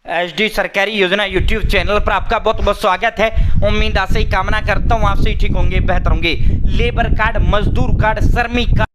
HD सरकारी योजना YouTube channel पर आपका बहुत बहुत स्वागत है। उम्मीद आशा ही कामना करता हूँ आप सही ठीक होंगे, बेहतर होंगे। लेबर कार्ड, मजदूर कार्ड, श्रमिक card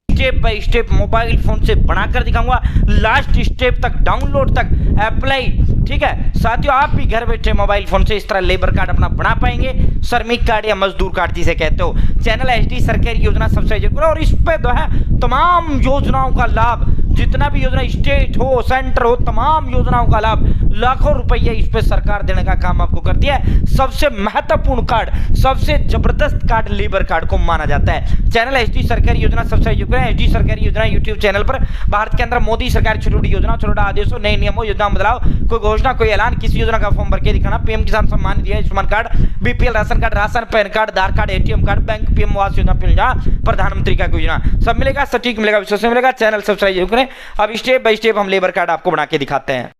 step by step mobile phone से बनाकर दिखाऊंगा, लास्ट स्टेप तक, डाउनलोड तक, अप्लाई। ठीक है साथियों, आप भी घर बैठे मोबाइल फोन से इस तरह लेबर कार्ड अपना बना पाएंगे, श्रमिक कार्ड या मजदूर कार्ड जिसे कहते हो। चैनल एचडी सरकारी योजना सब्सक्राइब करो और इस पे जो है तमाम योजनाओं का लाभ, जितना भी योजना स्टेट हो सेंटर हो, तमाम योजनाओं का लाभ, लाखों रुपये इस पे सरकार देने का काम आपको करती है। सबसे महत्वपूर्ण कार्ड, सबसे जबरदस्त कार्ड लेबर कार्ड को माना जाता है। चैनल एचडी सरकारी योजना सब्सक्राइब करें। एचडी सरकारी योजना यूट्यूब चैनल पर भारत के अंदर मोदी सरकार छोटी छोटी योजना, छोटा आदेशों, नए नियमों, योजना बदलाव, कोई घोषणा, कोई ऐलान, किसी योजना का फॉर्म भर के दिखाना, PM Kisan Samman Nidhi, Ayushman card, BPL ration card, ration PAN card, Aadhaar card, ATM card, bank, PM Awas Yojana, प्रधानमंत्री का योजना, सब मिलेगा, सटीक मिलेगा, विश्वसनीय मिलेगा। चैनल सब्सक्राइब करें। अब स्टेप बाय स्टेप हम लेबर कार्ड आपको बना के दिखाते हैं।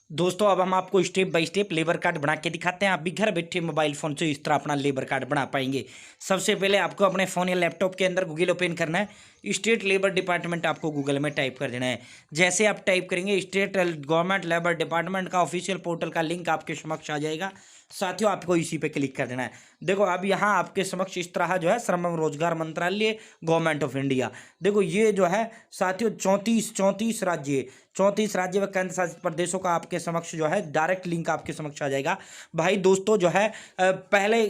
दोस्तों अब हम आपको step by step labour card बना के दिखाते हैं। आप भी घर बैठे मोबाइल फोन से इस तरह अपना लेबर कार्ड बना पाएंगे। सबसे पहले आपको अपने फ़ोन या लैपटॉप के अंदर गूगल ओपन करना है। स्टेट लेबर डिपार्टमेंट आपको गूगल में टाइप कर देना है। जैसे आप टाइप करेंगे स्टेट गवर्नमेंट लेबर डिपार्टमेंट का ऑफिशियल पोर्टल का लिंक आपके समक्ष आ जाएगा। साथियों आपको इसी पे क्लिक कर देना है। देखो अब यहाँ आपके समक्ष इस तरह जो है श्रम एवं रोजगार मंत्रालय गवर्नमेंट ऑफ इंडिया, देखो ये जो है साथियों 34 राज्य व केंद्र शासित प्रदेशों का आपके समक्ष जो है डायरेक्ट लिंक आपके समक्ष आ जाएगा। भाई दोस्तों जो है पहले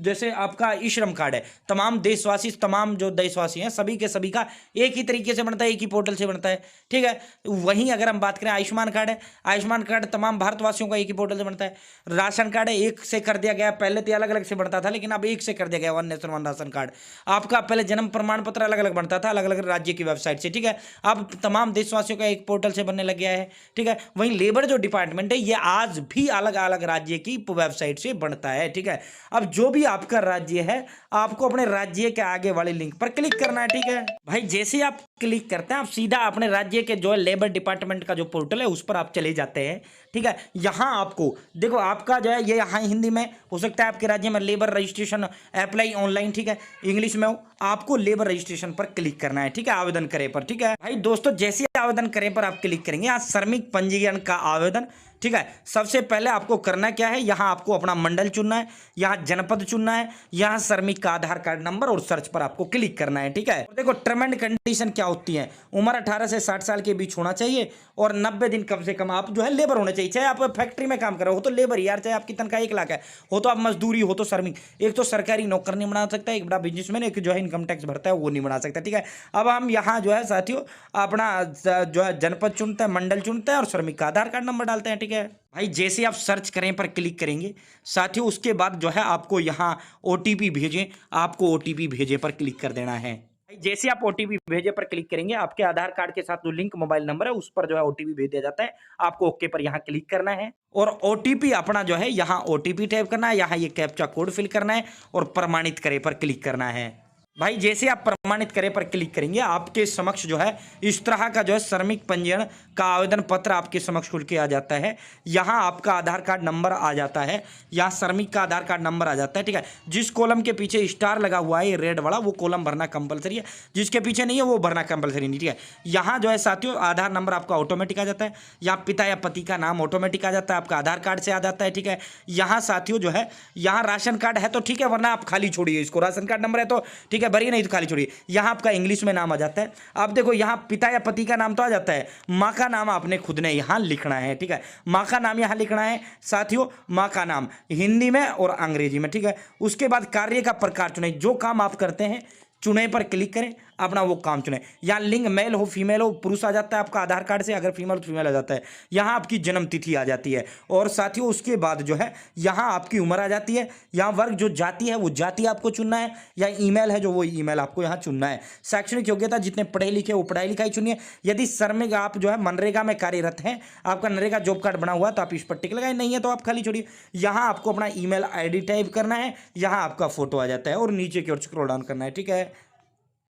जैसे आपका ई श्रम कार्ड है, तमाम देशवासी, तमाम जो देशवासी हैं सभी के सभी का एक ही तरीके से बनता है, एक ही पोर्टल से बनता है। ठीक है, वहीं अगर हम बात करें आयुष्मान कार्ड है, आयुष्मान कार्ड तमाम भारतवासियों का एक ही पोर्टल से बनता है। राशन कार्ड है, एक से कर दिया गया, पहले तो अलग अलग से बनता था लेकिन अब एक से कर दिया गया, one nation one ration card. आपका पहले जन्म प्रमाण पत्र अलग अलग बनता था, अलग अलग राज्य की वेबसाइट से। ठीक है, अब तमाम देशवासियों का एक पोर्टल से बनने लग गया है। ठीक है, वहीं लेबर जो डिपार्टमेंट है ये आज भी अलग अलग राज्य की वेबसाइट से बनता है। ठीक है, अब जो भी आपका राज्य है आपको अपने राज्य के आगे वाले लिंक पर क्लिक करना है। ठीक है भाई, जैसे आप क्लिक करते हैं आप सीधा अपने राज्य के जो है लेबर डिपार्टमेंट का जो पोर्टल है उस पर आप चले जाते हैं। ठीक है, यहाँ आपको देखो आपका जो है ये यहाँ हिंदी में हो सकता है, आपके राज्य में लेबर रजिस्ट्रेशन अप्लाई ऑनलाइन, ठीक है, इंग्लिश में हो, आपको लेबर रजिस्ट्रेशन पर क्लिक करना है। ठीक है, आवेदन करें पर। ठीक है भाई दोस्तों, जैसे आवेदन करें पर आप क्लिक करेंगे यहाँ श्रमिक पंजीकरण का आवेदन। ठीक है, सबसे पहले आपको करना क्या है, यहाँ आपको अपना मंडल चुनना है, यहाँ जनपद चुनना है, यहाँ श्रमिक का आधार कार्ड नंबर और सर्च पर आपको क्लिक करना है। ठीक है, देखो टर्म एंड कंडीशन क्या होती है, उम्र 18 से 60 साल के बीच होना चाहिए और 90 दिन कम से कम आप जो है लेबर होना चाहिए। चाहे आप फैक्ट्री में काम कर रहे हो तो लेबर यार, चाहे आपकी तनख्वाह 1 लाख है हो तो आप मजदूरी हो तो श्रमिक। एक तो सरकारी नौकर नहीं बना सकता, एक बड़ा बिजनेसमैन, एक जो है इनकम टैक्स भरता है वो नहीं बना सकता। ठीक है, अब हम यहाँ जो है साथियों अपना जो है जनपद चुनते हैं, मंडल चुनते हैं और श्रमिक का आधार कार्ड नंबर डालते हैं। ठीक है भाई, जैसे आप सर्च करें पर क्लिक करेंगे साथियों, उसके बाद जो है आपको यहाँ ओटीपी भेजें, आपको ओटीपी भेजे पर क्लिक कर देना है। जैसे आप ओटीपी भेजे पर क्लिक करेंगे आपके आधार कार्ड के साथ जो लिंक मोबाइल नंबर है उस पर जो है ओटीपी भेज दिया जाता है। आपको ओके पर यहाँ क्लिक करना है और ओटीपी अपना जो है यहाँ ओटीपी टाइप करना है, यहाँ ये कैप्चा कोड फिल करना है और प्रमाणित करें पर क्लिक करना है। भाई जैसे आप प्रमाणित करें पर क्लिक करेंगे आपके समक्ष जो है इस तरह का जो है श्रमिक पंजीयन का आवेदन पत्र आपके समक्ष खुल के आ जाता है। यहाँ आपका आधार कार्ड नंबर आ जाता है, यहाँ श्रमिक का आधार कार्ड नंबर आ जाता है। ठीक है, जिस कॉलम के पीछे स्टार लगा हुआ है ये रेड वाला, वो कॉलम भरना कंपलसरी है, जिसके पीछे नहीं है वो भरना कंपलसरी नहीं। ठीक है, यहाँ जो है साथियों आधार नंबर आपका ऑटोमेटिक आ जाता है, यहाँ पिता या पति का नाम ऑटोमेटिक आ जाता है, आपका आधार कार्ड से आ जाता है। ठीक है, यहाँ साथियों जो है यहाँ राशन कार्ड है तो ठीक है, वरना आप खाली छोड़िए इसको, राशन कार्ड नंबर है तो ठीक है भरिए, नहीं तो खाली छोड़िए। यहाँ आपका इंग्लिश में नाम आ जाता है। अब देखो यहाँ पिता या पति का नाम तो आ जाता है, माँ का नाम आपने खुद ने यहाँ लिखना है। ठीक है, माँ का नाम यहाँ लिखना है साथियों, माँ का नाम हिंदी में और अंग्रेजी में। ठीक है, उसके बाद कार्य का प्रकार चुने, जो काम आप करते हैं चुने पर क्लिक करें, अपना वो काम चुने। यहाँ लिंग मेल हो फीमेल हो, पुरुष आ जाता है आपका आधार कार्ड से, अगर फीमेल तो फीमेल आ जाता है। यहाँ आपकी जन्म तिथि आ जाती है और साथियों उसके बाद जो है यहाँ आपकी उम्र आ जाती है। यहाँ वर्ग जो जाति है वो जाति आपको चुनना है, या ईमेल है जो वो ईमेल आपको यहाँ चुनना है। शैक्षणिक योग्यता जितने पढ़े लिखे वो पढ़ाई लिखाई चुनिए। यदि श्रमिक आप जो है मनरेगा में कार्यरत हैं, आपका नरेगा जॉब कार्ड बना हुआ तो आप इस पर टिक लगाए, नहीं है तो आप खाली छोड़िए। यहाँ आपको अपना ईमेल आईडी टाइप करना है, यहाँ आपका फोटो आ जाता है और नीचे की ओर स्क्रॉल डाउन करना है। ठीक है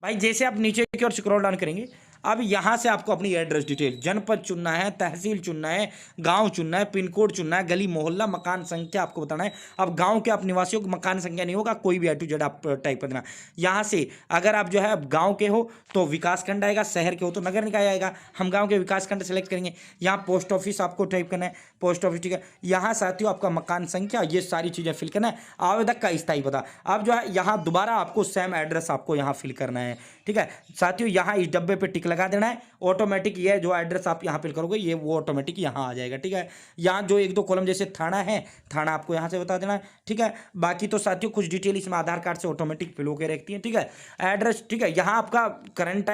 भाई, जैसे आप नीचे की ओर स्क्रॉल डाउन करेंगे अब यहाँ से आपको अपनी एड्रेस डिटेल, जनपद चुनना है, तहसील चुनना है, गांव चुनना है, पिन कोड चुनना है, गली मोहल्ला, मकान संख्या आपको बताना है। अब गांव के आप निवासियों को मकान संख्या नहीं होगा, कोई भी A to Z आप टाइप कर देना। यहाँ से अगर आप जो है गाँव के हो तो विकास खंड आएगा, शहर के हो तो नगर निकाय आएगा। हम गाँव के विकास खंड सेलेक्ट करेंगे। यहाँ पोस्ट ऑफिस आपको टाइप करना है, पोस्ट ऑफिस, ठीक है। यहाँ साथियों आपका मकान संख्या, ये सारी चीज़ें फिल करना है। आवेदक का स्थायी पता, अब जो है यहाँ दोबारा आपको सेम एड्रेस आपको यहाँ फिल करना है, ठीक है साथियों। यहाँ इस डब्बे पे टिक लगा देना है, ऑटोमेटिक ये जो एड्रेस आप यहाँ फिल करोगे ये वो ऑटोमेटिक यहाँ आ जाएगा, ठीक है। यहाँ जो एक दो कॉलम जैसे थाना है, थाना आपको यहाँ से बता देना है, ठीक है। बाकी तो साथियों कुछ डिटेल इसमें आधार कार्ड से ऑटोमेटिक फिल होकर रखती है, ठीक है। एड्रेस, ठीक है। यहाँ आपका करंट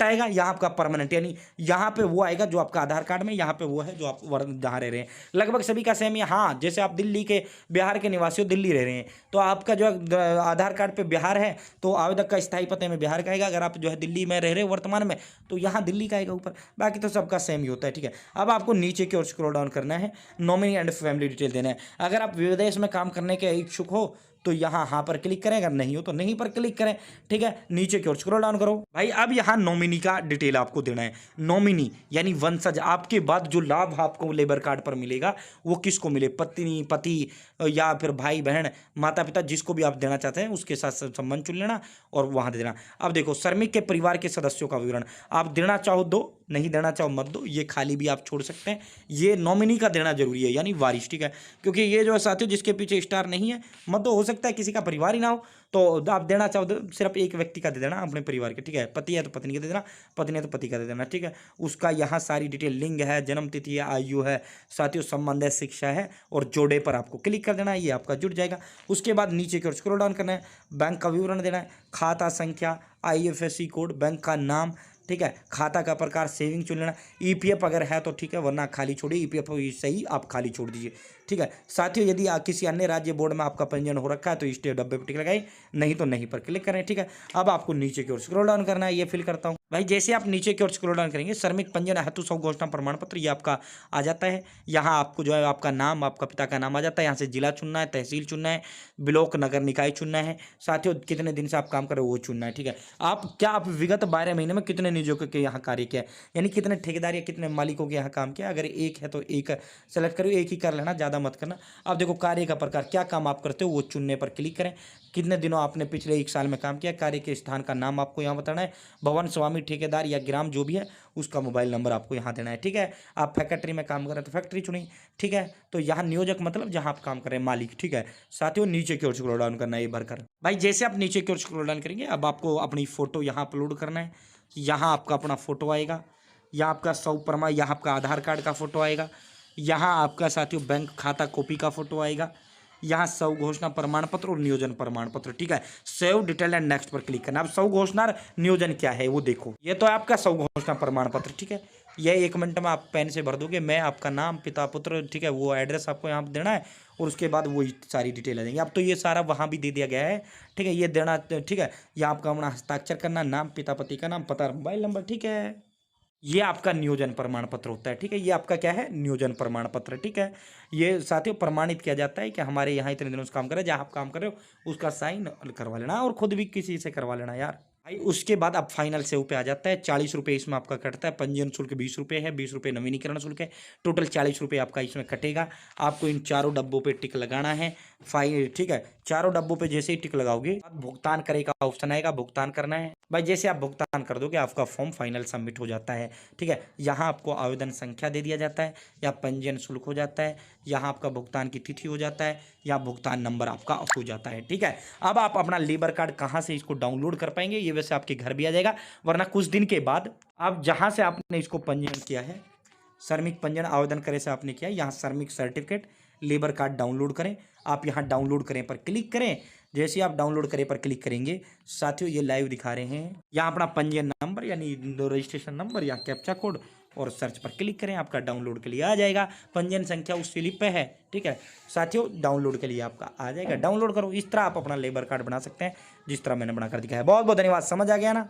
आएगा, यहाँ आपका परमानेंट, यानी यहाँ पे वो आएगा जो आपका आधार कार्ड में, यहाँ पे वो है जो आप जहाँ रह रहे हैं। लगभग सभी का सेम है। हाँ, जैसे आप दिल्ली के, बिहार के निवासी हो, दिल्ली रह रहे हैं तो आपका जो है आधार कार्ड पे बिहार है तो आवेदक का स्थायी पते में बिहार का आएगा। अगर आप जो है दिल्ली में रह रहे हो वर्तमान में तो यहाँ दिल्ली का आएगा ऊपर। बाकी तो सबका सेम ही होता है, ठीक है। अब आपको नीचे की ओर स्क्रॉल डाउन करना है, नॉमिनी एंड फैमिली डिटेल देना है। अगर आप विदेश में काम करने के इच्छुक हो तो यहाँ हाँ पर क्लिक करें, अगर नहीं हो तो नहीं पर क्लिक करें, ठीक है। नीचे की ओर स्क्रॉल डाउन करो भाई। अब यहाँ नॉमिनी का डिटेल आपको देना है। नॉमिनी यानी वंशज, आपके बाद जो लाभ आपको लेबर कार्ड पर मिलेगा वो किसको मिले, पत्नी, पति या फिर भाई बहन, माता पिता, जिसको भी आप देना चाहते हैं उसके साथ संबंध चुन लेना और वहाँ दे देना। अब देखो श्रमिक के परिवार के सदस्यों का विवरण, आप देना चाहो दो, नहीं देना चाहो मत दो, ये खाली भी आप छोड़ सकते हैं। ये नॉमिनी का देना जरूरी है, यानी वारिस, ठीक है। क्योंकि ये जो है साथियों जिसके पीछे स्टार नहीं है मत दो, हो सकता है किसी का परिवार ही ना हो तो आप देना चाहो तो सिर्फ एक व्यक्ति का दे देना अपने परिवार के, ठीक है। पति है तो पत्नी का दे देना, पत्नी है तो पति का दे देना, ठीक है। उसका यहाँ सारी डिटेल, लिंग है, जन्म तिथि है, आयु है, साथियों संबंध है, शिक्षा है और जोड़े पर आपको क्लिक कर देना है, ये आपका जुड़ जाएगा। उसके बाद नीचे की ओर स्क्रॉल डाउन करना है, बैंक का विवरण देना है, खाता संख्या, IFSC कोड, बैंक का नाम, ठीक है। खाता का प्रकार सेविंग चुन लेना, EPF अगर है तो ठीक है, वरना खाली छोड़िए, EPF सही आप खाली छोड़ दीजिए, ठीक है। साथियों यदि किसी अन्य राज्य बोर्ड में आपका पंजीयन हो रखा है तो इस डब्बे पर टिक लगाइए, नहीं तो नहीं पर क्लिक करें, ठीक है। अब आपको नीचे की ओर स्क्रॉल डाउन करना है, ये फिल करता हूँ भाई। जैसे आप नीचे की ओर स्क्रॉल डाउन करेंगे श्रमिक पंजीयन हेतु स्व घोषणा प्रमाण पत्र ये आपका आ जाता है। यहाँ आपको जो है आपका नाम, आपका पिता का नाम आ जाता है। यहाँ से जिला चुनना है, तहसील चुनना है, ब्लॉक नगर निकाय चुनना है, साथियों कितने दिन से आप काम कर रहे हो वो चुनना है, ठीक है। आप विगत 12 महीने में कितने नियोजकों के यहाँ कार्य किया है, यानी कितने ठेकेदार या कितने मालिकों के यहाँ काम किया। अगर एक है तो एक सेलेक्ट करो, एक ही कर लेना, ज़्यादा मत करना। अब देखो कार्य का प्रकार, क्या काम आप करते हो वो चुनने पर क्लिक करें। कितने दिनों आपने पिछले 1 साल में काम किया, कार्य के स्थान का नाम आपको यहाँ बताना है, भवन स्वामी, ठेकेदार या ग्राम जो भी है उसका मोबाइल नंबर आपको यहाँ देना है, ठीक है। आप फैक्ट्री में काम कर रहे हैं तो फैक्ट्री चुनिए, ठीक है। तो यहाँ नियोजक मतलब जहाँ आप काम कर रहे हैं मालिक, ठीक है। साथियों नीचे की ओर स्क्रॉल डाउन करना है ये भरकर भाई। जैसे आप नीचे की ओर स्क्रॉल डाउन करेंगे अब आपको अपनी फोटो यहाँ अपलोड करना है। यहाँ आपका अपना फोटो आएगा, यहाँ आपका सौ प्रमाण, यहाँ आपका आधार कार्ड का फोटो आएगा, यहाँ आपका साथियों बैंक खाता कॉपी का फोटो आएगा, यहाँ स्व घोषणा प्रमाण पत्र और नियोजन प्रमाण पत्र, ठीक है। सेव डिटेल एंड नेक्स्ट पर क्लिक करना। अब स्व घोषणा नियोजन क्या है वो देखो, ये तो है आपका स्व घोषणा प्रमाण पत्र, ठीक है। ये 1 मिनट में आप पेन से भर दोगे, मैं आपका नाम, पिता, पुत्र, ठीक है, वो एड्रेस आपको यहाँ देना है और उसके बाद वो सारी डिटेल आ जाएंगी। अब तो ये सारा वहाँ भी दे दिया गया है, ठीक है। ये देना, ठीक है। ये आपका अपना हस्ताक्षर करना, नाम, पिता, पति का नाम, पता, मोबाइल नंबर, ठीक है। ये आपका नियोजन प्रमाण पत्र होता है, ठीक है। ये आपका क्या है, नियोजन प्रमाण पत्र, ठीक है। ये साथियों प्रमाणित किया जाता है कि हमारे यहाँ इतने दिनों से काम कर रहे हैं, जहाँ आप काम कर रहे हो उसका साइन करवा लेना और खुद भी किसी से करवा लेना यार भाई। उसके बाद अब फाइनल सेव पे आ जाता है। 40 रुपये इसमें आपका कटता है। पंजीयन शुल्क 20 रुपये है, 20 रुपये नवीनीकरण शुल्क है, टोटल 40 रुपये आपका इसमें कटेगा। आपको इन चारों डब्बों पे टिक लगाना है, ठीक है। चारों डब्बों पे जैसे ही टिक लगाओगे भुगतान करे का ऑप्शन आएगा, भुगतान करना है भाई। जैसे आप भुगतान कर दोगे आपका फॉर्म फाइनल सबमिट हो जाता है, ठीक है। यहाँ आपको आवेदन संख्या दे दिया जाता है, या पंजीयन शुल्क हो जाता है, यहाँ आपका भुगतान की तिथि हो जाता है, या भुगतान नंबर आपका हो जाता है, ठीक है। अब आप अपना लेबर कार्ड कहाँ से इसको डाउनलोड कर पाएंगे, ये वैसे आपके घर भी आ जाएगा, वरना कुछ दिन के बाद आप जहाँ से आपने इसको पंजीयन किया है, श्रमिक पंजीयन आवेदन करे से आपने किया, यहाँ श्रमिक सर्टिफिकेट लेबर कार्ड डाउनलोड करें। आप यहाँ डाउनलोड करें पर क्लिक करें। जैसे ही आप डाउनलोड करें पर क्लिक करेंगे साथियों ये लाइव दिखा रहे हैं, यहाँ अपना पंजीयन नंबर यानी रजिस्ट्रेशन नंबर या कैप्चा कोड और सर्च पर क्लिक करें, आपका डाउनलोड के लिए आ जाएगा। पंजीयन संख्या उस स्लिप पे है, ठीक है साथियों, डाउनलोड के लिए आपका आ जाएगा। डाउनलोड करो। इस तरह आप अपना लेबर कार्ड बना सकते हैं जिस तरह मैंने बनाकर दिखाया है। बहुत बहुत धन्यवाद। समझ आ गया ना।